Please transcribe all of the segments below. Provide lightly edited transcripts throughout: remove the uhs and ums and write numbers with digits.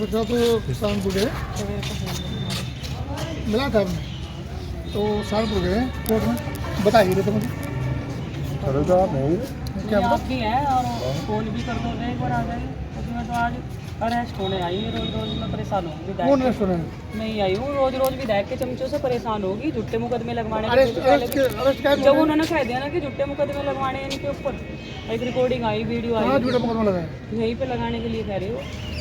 पर्चा तो सहारनपुर गए, मिला था आपने तो सहारनपुर गए कोर्ट में, बताइए तो मुझे नहीं क्या आप भी हैं और फोन भी कर दो एक बार आ जाए, क्योंकि मैं तो आज अरेस्ट होने आई हूँ। रोज रोज मैं परेशान हूँ कौन विधायक रेस्टोरेंट नहीं आई हूँ, रोज रोज विधायक के चमचों से परेशान होगी। झूठे मुकदमे लगवाने अरेस्ट के अरेस्ट क्या जब उन्होंने कह दिया ना कि झूठे मुकदमे लगवाने हैं इनके ऊपर, एक रिकॉर्डिंग आई, वीडियो कहाँ आई, झूठा मुकदमा लगा है? यहीं पे लगाने के लिए कह रही हो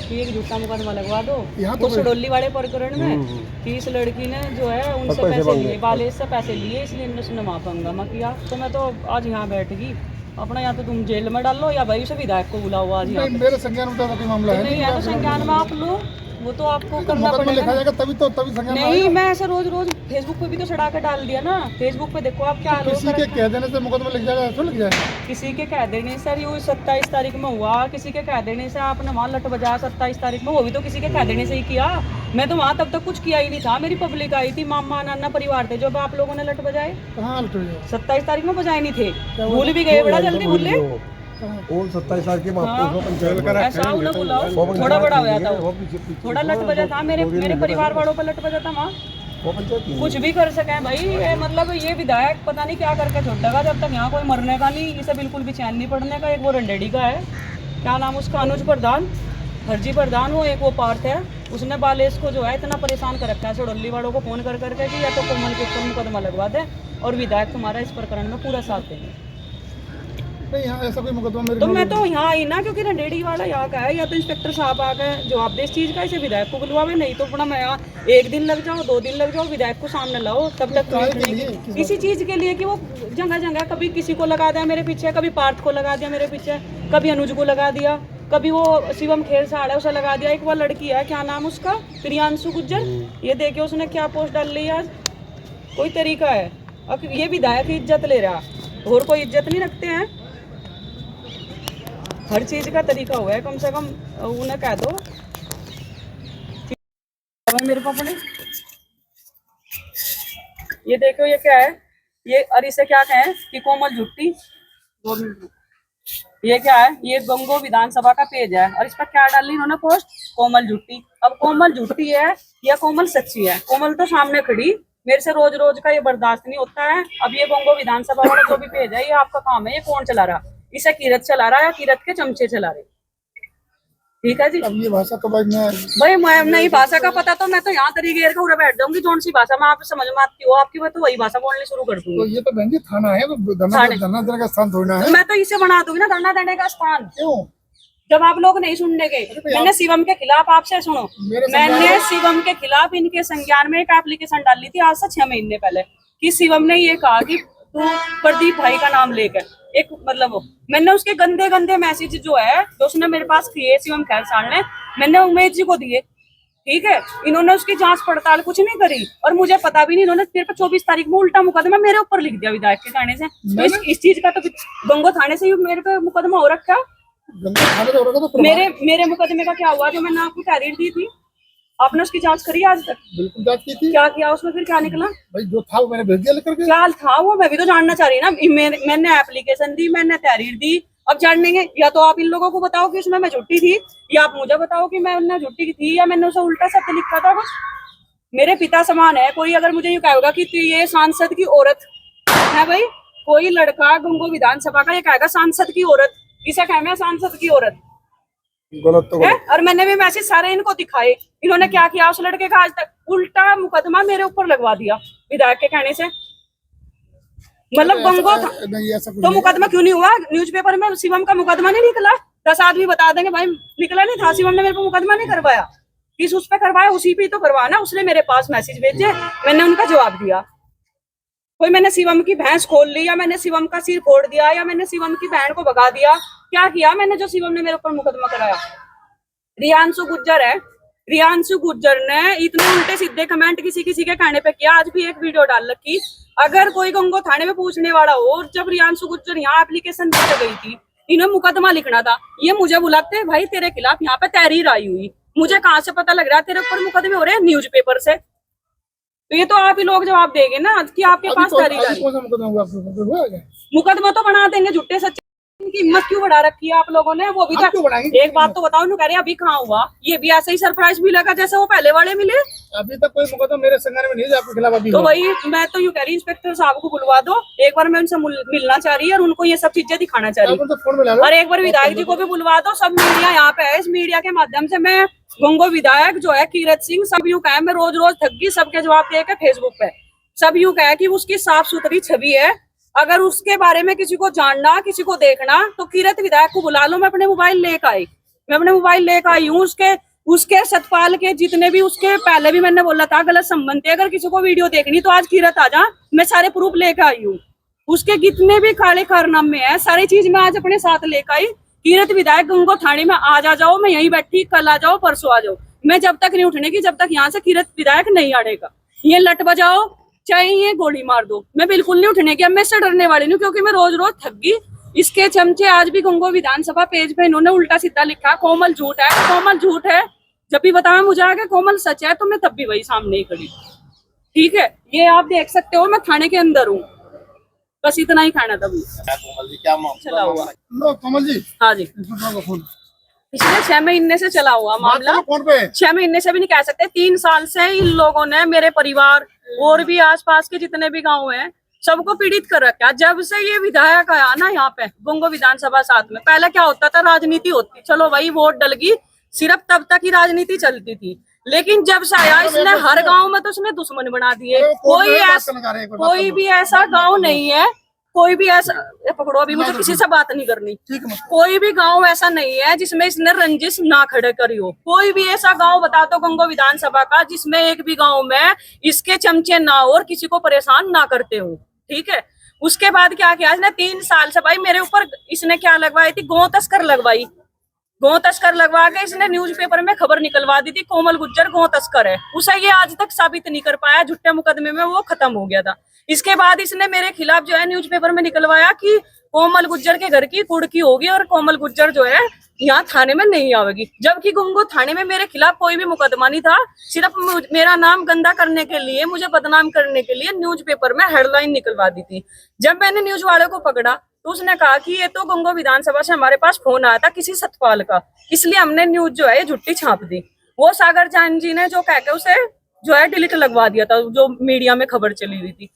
कि एक झूठा मुकदमा लगवा दो। यहाँ वो तो सडोली वाले प्रकरण में कि इस लड़की ने जो है उनसे पैसे लिए, बालेश से पैसे लिए, इसलिए इन्होंने माफ हंगामा किया। तो मैं तो आज यहाँ बैठ गई अपना, या तो तुम जेल में डालो या भाई उसे विधायक को बुलाओ आज यहाँ नहीं, पे। मेरे संज्ञान में तो कोई मामला है नहीं है तो संज्ञान में आप लो, वो तो आपको करना मुकदमा लिखा पड़ेगा। जाएगा तभी संज्ञान में नहीं, आएगा। मैं ऐसा रोज रोज फेसबुक पे भी तो चढ़ा कर डाल दिया ना, फेसबुक पे देखो आप क्या आरोप किसी के कह देने से मुकदमा लिख जाएगा, ऐसा लिख जाएगा? किसी के कह देने से यूँ 27 तारीख में हुआ, किसी के कह देने से आपने वहाँ लट बजाया 27 तारीख में, वो भी तो किसी के कह देने से ही किया। मैं तो वहाँ तब तक कुछ किया ही नहीं था, मेरी पब्लिक आई थी, मामा नाना परिवार थे, जब आप लोगों ने लट बजाए कहाँ लट जाएगा? 27 तारीख में बजाए नहीं थे, भूल भी गए, बड़ा जल्दी भूल ले। और 27 साल के ऐसा उन्हें बुलाओ, थोड़ा बड़ा हो जाता वो, थोड़ा लट बजा था, मेरे परिवार वालों पर लट बजा था वहाँ। कुछ भी कर सके भाई, ये मतलब ये विधायक पता नहीं क्या करके छोड़ देगा, जब तक यहाँ कोई मरने का नहीं, इसे बिल्कुल भी चैन नहीं पड़ने का। एक वो रंडेडी का है, क्या नाम उसका, अनुज प्रधान, हरजी प्रधान, वो एक वो पार्थ है, उसने बालेश को जो है इतना परेशान कर रखा है, सडोली वालों को फोन कर करके कि या तो कोमल के ऊपर मुकदमा लगवा दे और विधायक तुम्हारा इस प्रकरण में पूरा साथ देंगे। नहीं, यहाँ ऐसा कोई मुकदमा मेरे तो मैं तो यहाँ आई ना, क्योंकि रंडेडी वाला यहाँ का है, या तो इंस्पेक्टर साहब आ गए जवाब दे इस चीज़ का, इसे विधायक को बुलवावे, नहीं तो अपना मैं यहाँ 1 दिन लग जाओ 2 दिन लग जाओ, विधायक को सामने लाओ, तब तक इसी चीज़ के लिए कि वो जगह जगह कभी किसी को लगा दिया मेरे पीछे, कभी पार्थ को लगा दिया मेरे पीछे, कभी अनुज को लगा दिया, कभी वो शिवम खेल साड़ है उसे लगा दिया, एक वो लड़की है क्या नाम उसका, प्रियांशु गुज्जर, ये देखिए उसने क्या पोस्ट डाल ली आज। कोई तरीका है? अब ये विधायक की इज्जत ले रहा, और कोई इज्जत नहीं रखते हैं, हर चीज का तरीका हुआ है, कम से कम उन्हें कह दो मेरे पापा ने। ये देखो ये क्या है, ये और इसे क्या कहें कि कोमल झुट्टी, ये क्या है, ये गंगो विधानसभा का पेज है और इस पर क्या डाली इन्होंने पोस्ट, कोमल झुट्टी। अब कोमल झुट्टी है या कोमल सच्ची है? कोमल तो सामने खड़ी, मेरे से रोज रोज का ये बर्दाश्त नहीं होता है। अब ये गंगो विधानसभा वाला जो भी पेज है, ये आपका काम है, ये कौन चला रहा, इसे कीरत चला रहा है या कीरत के चमचे चला रहे? ठीक है जी। अब ये भाषा तो भाई मैं नहीं, भाषा का पता तो मैं तो यहाँ तरीके का उड़े बैठ जाऊंगी, कौन सी भाषा में आप समझ में आती हो आपकी, मैं तो वही भाषा बोलनी शुरू कर दूंगी। तो ये तो बहन जी थाना है, तो धरना देने का स्थान थोड़ा है। मैं तो इसे बना दूंगी ना धरना देने का स्थान। क्यों? जब आप लोग नहीं सुनने गए, मैंने शिवम के खिलाफ, आपसे सुनो, मैंने शिवम के खिलाफ इनके संज्ञान में एक एप्लीकेशन डाली थी आज से 6 महीने पहले, कि शिवम ने ये कहा कि तू प्रदीप भाई का नाम लेकर एक मतलब वो, मैंने उसके गंदे गंदे मैसेज जो है जो उसने मेरे पास किए शिवम खैरसाल ने, मैंने उमेश जी को दिए। ठीक है, इन्होंने उसकी जांच पड़ताल कुछ नहीं करी और मुझे पता भी नहीं, इन्होंने फिर 24 तारीख में उल्टा मुकदमा मेरे ऊपर लिख दिया विधायक के कहने से। तो इस चीज का तो गंगो थाने से मेरे पे मुकदमा हो रखा। मेरे मुकदमे का क्या हुआ जो मैंने आपको तहरीर दी थी, आपने उसकी जांच करी आज तक? बिल्कुल जांच की थी। क्या किया उसमें, फिर क्या निकला? भाई जो था वो मैंने भेज दिया लेकर के। क्या था वो मैं भी तो जानना चाह रही ना, मैंने एप्लीकेशन दी, मैंने तहरीर दी, अब जानेंगे या तो आप इन लोगों को बताओ कि उसमें मैं झूठी थी, या आप मुझे बताओ कि मैं झूठी थी या मैंने उसे उल्टा सत्य लिखा था। बस मेरे पिता समान है, कोई अगर मुझे ये कहेगा कि ये सांसद की औरत है, भाई कोई लड़का गंगो विधानसभा का ये कहेगा सांसद की औरत, इसे कहे मैं सांसद की औरत, गलत तो है? और मैंने भी मैसेज सारे इनको दिखाए, इन्होंने क्या किया उस लड़के का, आज तक उल्टा मुकदमा मेरे ऊपर लगवा दिया विधायक के कहने से। मतलब गंगो तो मुकदमा क्यों नहीं हुआ? न्यूज़पेपर में शिवम का मुकदमा नहीं निकला, 10 आदमी बता देंगे भाई निकला नहीं था, शिवम ने मेरे को मुकदमा नहीं करवाया, किस उस पे करवाया, उसी पे तो करवाना। उसने मेरे पास मैसेज भेजे, मैंने उनका जवाब दिया। कोई मैंने शिवम की भैंस खोल ली, या मैंने शिवम का सिर फोड़ दिया, या मैंने शिवम की बहन को भगा दिया, क्या किया मैंने जो शिवम ने मेरे ऊपर मुकदमा कराया? रियांशु गुज्जर है, रियांशु गुज्जर ने इतने उल्टे सीधे कमेंट किसी किसी के कहने पे किया, आज भी एक वीडियो डाल रखी। अगर कोई गंगो थाने में पूछने वाला हो, और जब रियांशु गुज्जर यहाँ एप्लीकेशन देकर गई थी, इन्हें मुकदमा लिखना था, ये मुझे बुलाते भाई तेरे खिलाफ यहाँ पे तहरीर आई हुई, मुझे कहाँ से पता लग रहा है तेरे ऊपर मुकदमे हो रहे हैं? न्यूज़पेपर से। तो ये तो आप ही लोग जवाब देंगे ना कि आपके पास तहरीर आई। मुकदमा तो बना देंगे, झूठे सच्चे इनकी हिम्मत क्यों बढ़ा रखी है आप लोगों ने? वो भी आप क्यों बढ़ाएंगे? एक बात तो बताओ, उन्होंने कह रहे हैं अभी कहाँ हुआ, ये भी ऐसे ही सरप्राइज मिलेगा जैसे वो पहले वाले मिले। अभी तक कोई मुकदमा मेरे संज्ञान में नहीं है आपके खिलाफ अभी तो हुआ। वही मैं तो यूँ कह रही इंस्पेक्टर साहब को बुलवा दो, एक बार मैं उनसे मिलना चाह रही है और उनको ये सब चीजें दिखाना चाह रही आप उनसे फोन मिला लो। और एक बार विधायक जी को भी बुलवा दो। सब मीडिया यहाँ पे है, इस मीडिया के माध्यम से मैं गंगो विधायक जो है कीरत सिंह, सब यूँ कहे, मैं रोज रोज थक गई सबके जवाब दे के फेसबुक पे। सब यूँ कहे कि उसकी साफ सुथरी छवि है, अगर उसके बारे में किसी को जानना, किसी को देखना तो कीरत विधायक को बुला लो। मैं अपने मोबाइल लेकर आई हूँ। उसके सतपाल के जितने भी, उसके पहले भी मैंने बोला था गलत संबंध थे, अगर किसी को वीडियो देखनी तो आज कीरत आ जा, मैं सारे प्रूफ लेकर आई हूँ। उसके कितने भी काले कारनामे हैं, सारी चीज मैं आज अपने साथ लेकर आई। कीरत विधायक गंगो थाने में आज आ जाओ, मैं यहीं बैठी, कल आ जाओ, परसों आ जाओ, मैं जब तक नहीं उठने की, जब तक यहाँ से कीरत विधायक नहीं आड़ेगा। ये लट बजाओ चाहे ये गोली मार दो, मैं बिल्कुल नहीं उठने की। अब मैं इससे डरने वाली नहीं, क्योंकि मैं रोज रोज थक गई। इसके चमचे आज भी गंगो विधानसभा पेज पे इन्होंने उल्टा सीधा लिखा, कोमल झूठ है, कोमल झूठ है। जब भी बताया मुझे आगे कोमल सच है, तो मैं तब भी वही सामने ही खड़ी। ठीक है, ये आप देख सकते हो, मैं थाने के अंदर हूँ। बस इतना ही कहना था कोमल जी, क्या चला हुआ। लो कमल जी, हाँ जी, इंस्पेक्टर को फोन पिछले 6 महीने से चला हुआ मामला। फोन पे 6 महीने से भी नहीं कह सकते, 3 साल से इन लोगों ने मेरे परिवार और भी आसपास के जितने भी गांव हैं सबको पीड़ित कर रखा है। जब से ये विधायक आया ना यहाँ पे गंगो विधानसभा साथ में, पहले क्या होता था, राजनीति होती, चलो भाई वोट डल गई, सिर्फ तब तक ही राजनीति चलती थी। लेकिन जब से आया इसने हर गांव में तो उसने दुश्मन बना दिए। कोई भी ऐसा गांव नहीं है, कोई भी ऐसा, पकड़ो अभी, मुझे किसी से बात नहीं करनी। कोई भी गांव ऐसा नहीं है जिसमें इसने रंजिश ना खड़े करी हो। कोई भी ऐसा गांव बता दो गंगो विधानसभा का जिसमें एक भी गांव में इसके चमचे ना हो और किसी को परेशान ना करते हो। ठीक है, उसके बाद क्या किया इसने 3 साल से, भाई मेरे ऊपर इसने क्या लगवाई थी, गौ तस्कर लगवा के इसने न्यूज़पेपर में खबर निकलवा दी थी, कोमल गुज्जर गौ तस्कर है। उसे ये आज तक साबित नहीं कर पाया, झूठे मुकदमे में वो खत्म हो गया था। इसके बाद इसने मेरे खिलाफ जो है न्यूज़पेपर में निकलवाया कि कोमल गुज्जर के घर की कुड़की होगी और कोमल गुज्जर जो है यहाँ थाने में नहीं आवेगी। जबकि गंगो थाने में मेरे खिलाफ कोई भी मुकदमा नहीं था, सिर्फ मेरा नाम गंदा करने के लिए, मुझे बदनाम करने के लिए न्यूज़पेपर में हेडलाइन निकलवा दी थी। जब मैंने न्यूज वाले को पकड़ा तो उसने कहा कि ये तो गंगो विधानसभा से हमारे पास फोन आया था किसी सतपाल का, इसलिए हमने न्यूज जो है झुट्टी छाप दी। वो सागर जान जी ने जो कह के उसे जो है डिलीट लगवा दिया था, जो मीडिया में खबर चली हुई थी।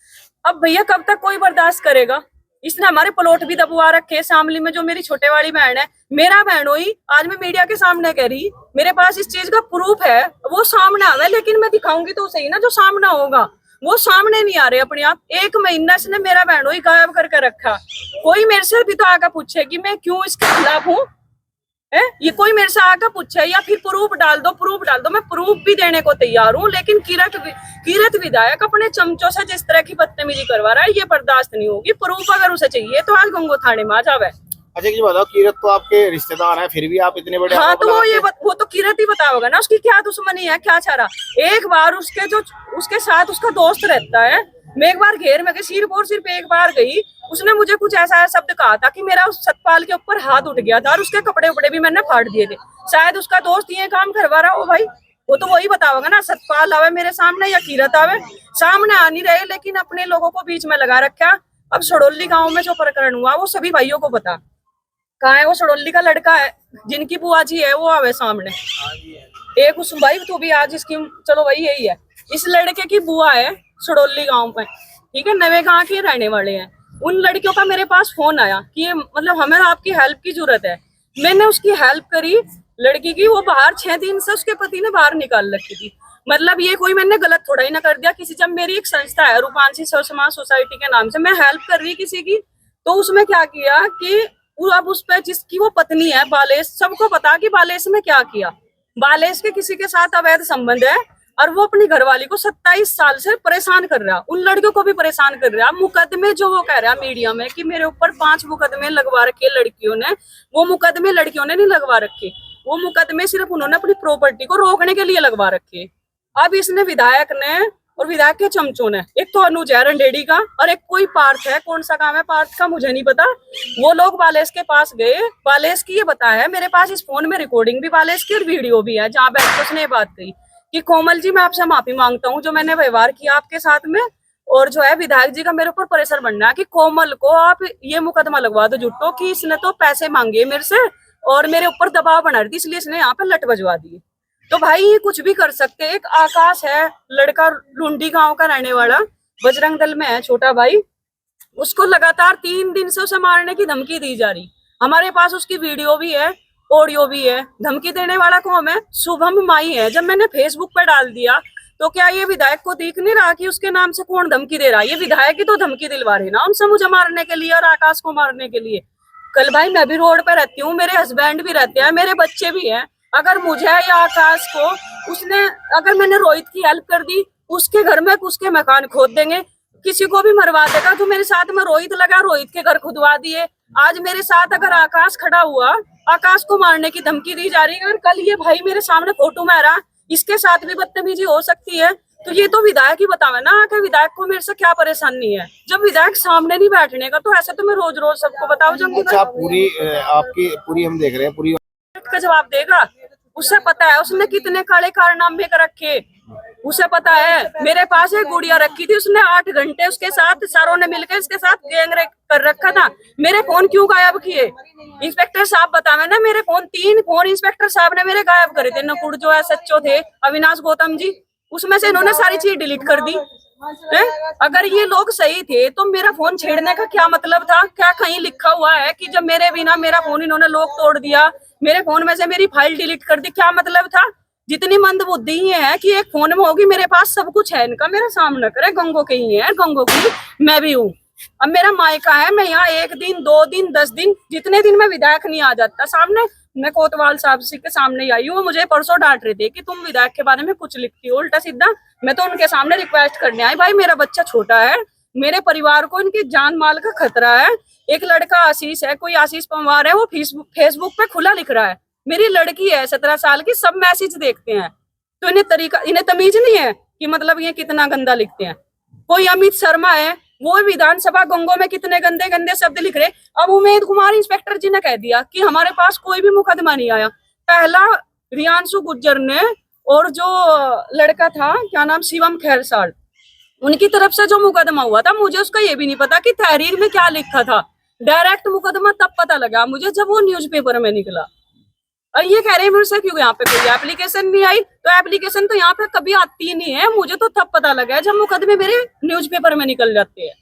अब भैया कब तक कोई बर्दाश्त करेगा? इसने हमारे प्लॉट भी दबवा रखे। शामली में जो मेरी छोटे वाली बहन है, मेरा बहन हुई, आज मैं मीडिया के सामने कह रही, मेरे पास इस चीज का प्रूफ है, वो सामने आ गया, लेकिन मैं दिखाऊंगी तो सही ना, जो सामने होगा वो सामने नहीं आ रहे अपने आप। 1 महीना इसने मेरा बहन हुई गायब करके रखा। कोई मेरे से भी तो आकर पूछे कि मैं क्यों इसके खिलाफ हूँ, ये कोई मेरे से आकर पूछे, या फिर प्रूफ डाल दो, मैं प्रूफ भी देने को तैयार हूँ। लेकिन कीरत विधायक अपने चमचों से जिस तरह की बदतमीजी करवा रहा है, ये बर्दाश्त नहीं होगी। प्रूफ अगर उसे चाहिए तो आज गंगो थाने में आ जावे। अच्छा जी बताओ, कीरत तो आपके रिश्तेदार हैं, फिर भी आप इतने बड़े, हाँ तो वो तो कीरत ही बताओगा ना, उसकी क्या दुश्मनी है, क्या चारा। एक बार उसके साथ उसका दोस्त रहता है, मैं एक बार घेर में गई, सिर्फ एक बार गई, उसने मुझे कुछ ऐसा शब्द कहा था कि मेरा उस सतपाल के ऊपर हाथ उठ गया था और उसके कपड़े उपड़े भी मैंने फाड़ दिए थे। शायद उसका दोस्त ये काम करवा रहा हो भाई, वो तो वही बताओगा ना, सतपाल आवे मेरे सामने या कीरत आवे, सामने आ नहीं रहे, लेकिन अपने लोगों को बीच में लगा रखा। अब सड़ोली गाँव में जो प्रकरण हुआ वो सभी भाइयों को पता, कहाँ है वो सड़ोली का लड़का है जिनकी बुआ जी है, वो आवे सामने। एक उस भाई तो भी आज इसकी, चलो भाई यही है, इस लड़के की बुआ है सड़ोली गांव में, ठीक है, नवे गांव के रहने वाले हैं। उन लड़कियों का मेरे पास फोन आया कि ये मतलब हमें आपकी हेल्प की जरूरत है। मैंने उसकी हेल्प करी लड़की की, वो बाहर 6 दिन से उसके पति ने बाहर निकाल रखी थी। मतलब ये कोई मैंने गलत थोड़ा ही ना कर दिया किसी, जब मेरी एक संस्था है रूपांशी समाज सोसाइटी के नाम से, मैं हेल्प कर रही किसी की, तो उसमें क्या किया कि अब उस पर जिसकी वो पत्नी है बालेश, सबको पता कि बालेश ने क्या किया, बालेश के किसी के साथ अवैध संबंध है और वो अपनी घरवाली को 27 साल से परेशान कर रहा, उन लड़कियों को भी परेशान कर रहा। मुकदमे जो वो कह रहा है मीडिया में कि मेरे ऊपर 5 मुकदमे लगवा रखे लड़कियों ने, वो मुकदमे लड़कियों ने नहीं लगवा रखे, वो मुकदमे सिर्फ उन्होंने अपनी प्रॉपर्टी को रोकने के लिए लगवा रखे। अब इसने विधायक ने और विधायक के चमचों ने, एक तो अनुज है रंडेड़ी का और एक कोई पार्थ है, कौन सा काम है पार्थ का मुझे नहीं पता, वो लोग बालेश के पास गए। बालेश की ये बताया है, मेरे पास इस फोन में रिकॉर्डिंग भी बालेश की और वीडियो भी है, जहाँ बैठ के उसने ये बात कही कि कोमल जी मैं आपसे माफी मांगता हूँ जो मैंने व्यवहार किया आपके साथ में, और जो है विधायक जी का मेरे ऊपर प्रेशर बनना है कि कोमल को आप ये मुकदमा लगवा दो जुट्टो कि इसने तो पैसे मांगे मेरे से और मेरे ऊपर दबाव बना रही थी, इसलिए इसने यहाँ पे लट बजवा दिए। तो भाई ये कुछ भी कर सकते हैं। एक आकाश है लड़का, लुंडी गांव का रहने वाला, बजरंग दल में है छोटा भाई, उसको लगातार 3 दिन से उसे मारने की धमकी दी जा रही। हमारे पास उसकी वीडियो भी है, ऑडियो भी है। धमकी देने वाला कौन है? शुभम माई है। जब मैंने फेसबुक पर डाल दिया तो क्या ये विधायक को दिख नहीं रहा कि उसके नाम से कौन धमकी दे रहा है? ये विधायक ही तो धमकी दिलवा रहे ना उनसे, मुझे मारने के लिए और आकाश को मारने के लिए। कल भाई मैं भी रोड पे रहती हूँ, मेरे हस्बैंड भी रहते हैं, मेरे बच्चे भी हैं। अगर मुझे या आकाश को उसने, अगर मैंने रोहित की हेल्प कर दी, उसके घर में उसके मकान खोद देंगे, किसी को भी मरवा देगा। तो मेरे साथ में रोहित लगा, रोहित के घर खुदवा दिए। आज मेरे साथ अगर आकाश खड़ा हुआ, आकाश को मारने की धमकी दी जा रही है। अगर कल ये भाई मेरे सामने फोटो में आ रहा, इसके साथ भी बदतमीजी हो सकती है। तो ये तो विधायक ही बतावे ना कि विधायक को मेरे से क्या परेशानी है। जब विधायक सामने नहीं बैठने का तो ऐसे तो मैं रोज रोज सबको बताऊं। जब अच्छा, पूरी आपकी पूरी हम देख रहे हैं, पूरी का जवाब देगा, उसे पता है उसने कितने काले कारनामे कर रखे, उसे पता है। मेरे पास एक गुड़िया रखी थी, उसने 8 घंटे उसके साथ सारों ने मिलकर इसके साथ गैंगरेप कर रखा था। मेरे फोन क्यों गायब किए? इंस्पेक्टर साहब बतावे ना, मेरे फोन 3 फोन इंस्पेक्टर साहब ने मेरे गायब करे थे। नकुड़ जो है सच्चो थे, अविनाश गौतम जी, उसमें से इन्होंने सारी चीज डिलीट कर दी है? अगर ये लोग सही थे तो मेरा फोन छेड़ने का क्या मतलब था? क्या कहीं लिखा हुआ है कि जब मेरे बिना मेरा फोन इन्होंने लॉक तोड़ दिया, मेरे फोन में से मेरी फाइल डिलीट कर दी? क्या मतलब था? जितनी मंदबुद्धि ही है कि एक फोन में होगी, मेरे पास सब कुछ है इनका, मेरा सामना करे। गंगो के ही है, गंगो की मैं भी हूँ। अब मेरा मायका है, मैं यहाँ 1 दिन 2 दिन 10 दिन जितने दिन में विधायक नहीं आ जाता सामने, मैं कोतवाल साहब जी के सामने ही आई हूँ। मुझे परसों डांट रहे थे कि तुम विधायक के बारे में कुछ लिखती हो उल्टा सीधा। मैं तो उनके सामने रिक्वेस्ट करने आई, भाई मेरा बच्चा छोटा है, मेरे परिवार को इनकी जान माल का खतरा है। एक लड़का आशीष है, कोई आशीष पंवार है, वो फेसबुक पे खुला लिख रहा है। मेरी लड़की है 17 साल की, सब मैसेज देखते हैं। तो इन्हें तमीज नहीं है कि मतलब ये कितना गंदा लिखते हैं। कोई अमित शर्मा है, वो विधानसभा गंगों में कितने गंदे गंदे शब्द लिख रहे। अब उमेद कुमार इंस्पेक्टर जी ने कह दिया कि हमारे पास कोई भी मुकदमा नहीं आया। पहला रियांशु गुज्जर ने और जो लड़का था क्या नाम, शिवम खैरसाल, उनकी तरफ से जो मुकदमा हुआ था, मुझे उसका ये भी नहीं पता कि तहरीर में क्या लिखा था। डायरेक्ट मुकदमा तब पता लगा मुझे जब वो न्यूज़पेपर में निकला। और ये कह रहे हैं मुझसे क्यों यहाँ पे कोई एप्लीकेशन नहीं आई? तो एप्लीकेशन तो यहाँ पे कभी आती ही नहीं है। मुझे तो तब पता लगा जब मुकदमे मेरे न्यूज़पेपर में निकल जाते हैं।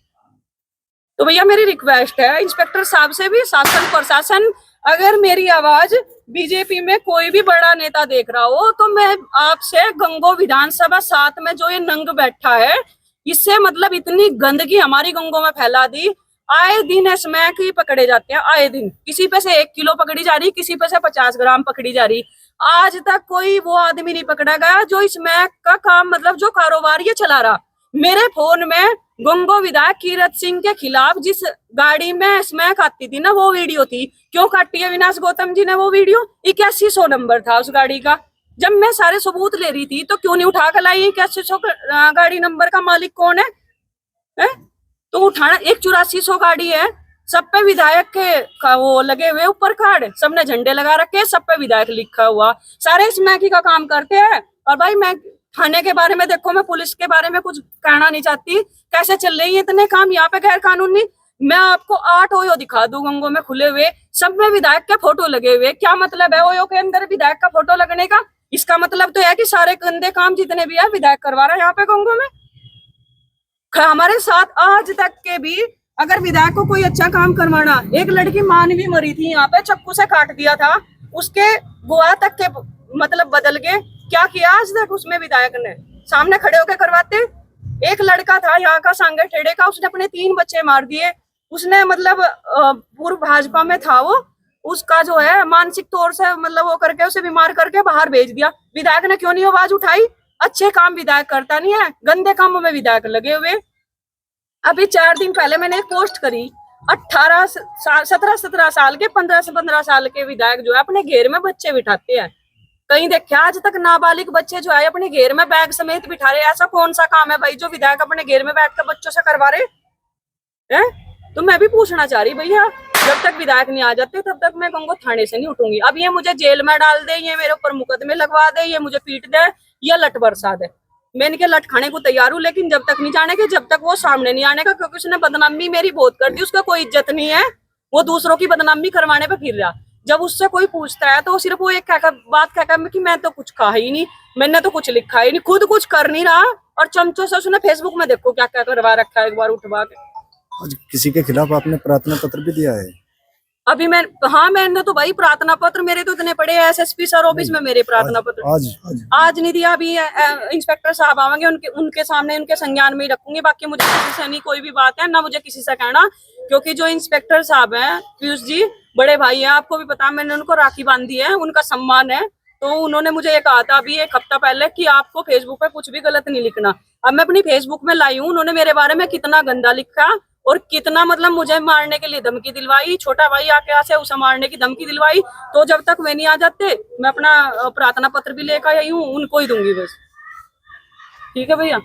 तो भैया मेरी रिक्वेस्ट है इंस्पेक्टर साहब से भी, शासन प्रशासन, अगर मेरी आवाज बीजेपी में कोई भी बड़ा नेता देख रहा हो तो मैं आपसे, गंगो विधानसभा 7 में जो ये नंग बैठा है, इससे मतलब इतनी गंदगी हमारी गंगों में फैला दी। आए दिन स्मैक ही पकड़े जाते हैं, आए दिन किसी पे से 1 किलो पकड़ी जा रही, किसी पे से 50 ग्राम पकड़ी जा रही। आज तक कोई वो आदमी नहीं पकड़ा गया जो स्मैक का काम, मतलब जो कारोबार ये चला रहा। मेरे फोन में गंगो विधायक कीरत सिंह के खिलाफ जिस गाड़ी में स्मैक आती थी ना, वो वीडियो थी। क्यों काटी है अविनाश गौतम जी ने वो वीडियो? 8100 नंबर था उस गाड़ी का। जब मैं सारे सबूत ले रही थी तो क्यों नहीं उठा कर लाई? 8100 गाड़ी नंबर का मालिक कौन है? तो उठाना, 8400 गाड़ी है, सब पे विधायक के वो लगे हुए ऊपर कार्ड, सबने झंडे लगा रखे, सब पे विधायक लिखा हुआ। सारे स्मैकी का काम करते हैं। और भाई मैं थाने के बारे में, देखो मैं पुलिस के बारे में कुछ कहना नहीं चाहती, कैसे चल रही है इतने काम यहाँ पे गैर कानूनी। मैं आपको 8 ओयो दिखा दूं गंगों में खुले हुए, सब में विधायक के फोटो लगे हुए। क्या मतलब है ओयो के अंदर विधायक का फोटो लगने का? इसका मतलब तो है कि सारे गंदे काम जितने भी है विधायक करवा रहा है यहाँ पे गंगों में। हमारे साथ आज तक के भी अगर विधायक को कोई अच्छा काम करवाना, एक लड़की मानवी मरी थी यहाँ पे, चक्कू से काट दिया था, उसके गुआ तक के मतलब बदल गए। क्या किया आज तक उसमें विधायक ने? सामने खड़े होकर करवाते। एक लड़का था यहाँ का सांगे ठेड़े का, उसने अपने 3 बच्चे मार दिए। उसने मतलब पूर्व भाजपा में था वो, उसका जो है मानसिक तौर से मतलब वो करके उसे बीमार करके बाहर भेज दिया। विधायक ने क्यों नहीं आवाज उठाई? अच्छे काम विधायक करता नहीं है, गंदे कामों में विधायक लगे हुए। अभी 4 दिन पहले मैंने एक पोस्ट करी, 17 साल के 15 से 15 साल के विधायक जो है अपने घेर में बच्चे बिठाते हैं। कहीं देखा आज तक नाबालिग बच्चे जो है अपने घेर में बैग समेत बिठा रहे? ऐसा कौन सा काम है भाई जो विधायक अपने घेर में बैठ कर बच्चों से करवा रहे हैं? तो मैं भी पूछना चाह रही भैया, जब तक विधायक नहीं आ जाते तब तक मैं गंगो थाने से नहीं उठूंगी। अब ये मुझे जेल में डाल दे, ये मेरे ऊपर मुकदमे लगवा दे, ये मुझे पीट दे, या लट बरसा दे, मैं इनके लट खाने को तैयार हूँ, लेकिन जब तक नहीं जाने के, जब तक वो सामने नहीं आने का, क्योंकि उसने बदनामी मेरी बहुत कर दी, उसका कोई इज्जत नहीं है, वो दूसरों की बदनामी करवाने पे फिर रहा। जब उससे कोई पूछता है तो सिर्फ वो एक बात कहकर कि मैं तो कुछ कहा ही नहीं, मैंने तो कुछ लिखा ही नहीं, खुद कुछ कर नहीं रहा, और चमचों से उसने फेसबुक में देखो क्या क्या करवा रखा है, एक बार उठवा के। आज किसी के खिलाफ आपने प्रार्थना पत्र भी दिया है? अभी मैंने तो भाई प्रार्थना पत्र, मेरे तो इतने पड़े हैं एसएसपी सर ऑफिस में मेरे प्रार्थना पत्र। आज नहीं दिया, अभी इंस्पेक्टर साहब आवेंगे, उनके सामने उनके संज्ञान में ही रखूंगी। बाकी मुझे किसी से नहीं कोई भी बात है, ना मुझे किसी से कहना, क्योंकि जो इंस्पेक्टर साहब हैं पीयूष जी, बड़े भाई हैं, आपको भी पता, मैंने उनको राखी बांधी है, उनका सम्मान है। तो उन्होंने मुझे ये कहा था अभी 1 हफ्ता पहले कि आपको फेसबुक पे कुछ भी गलत नहीं लिखना। अब मैं अपनी फेसबुक में लाई हूँ, उन्होंने मेरे बारे में कितना गंदा लिखा और कितना मतलब मुझे मारने के लिए धमकी दिलवाई, छोटा भाई आके आसे उसे मारने की धमकी दिलवाई। तो जब तक वे नहीं आ जाते, मैं अपना प्रार्थना पत्र भी लेकर आई हूँ, उनको ही दूंगी बस। ठीक है भैया।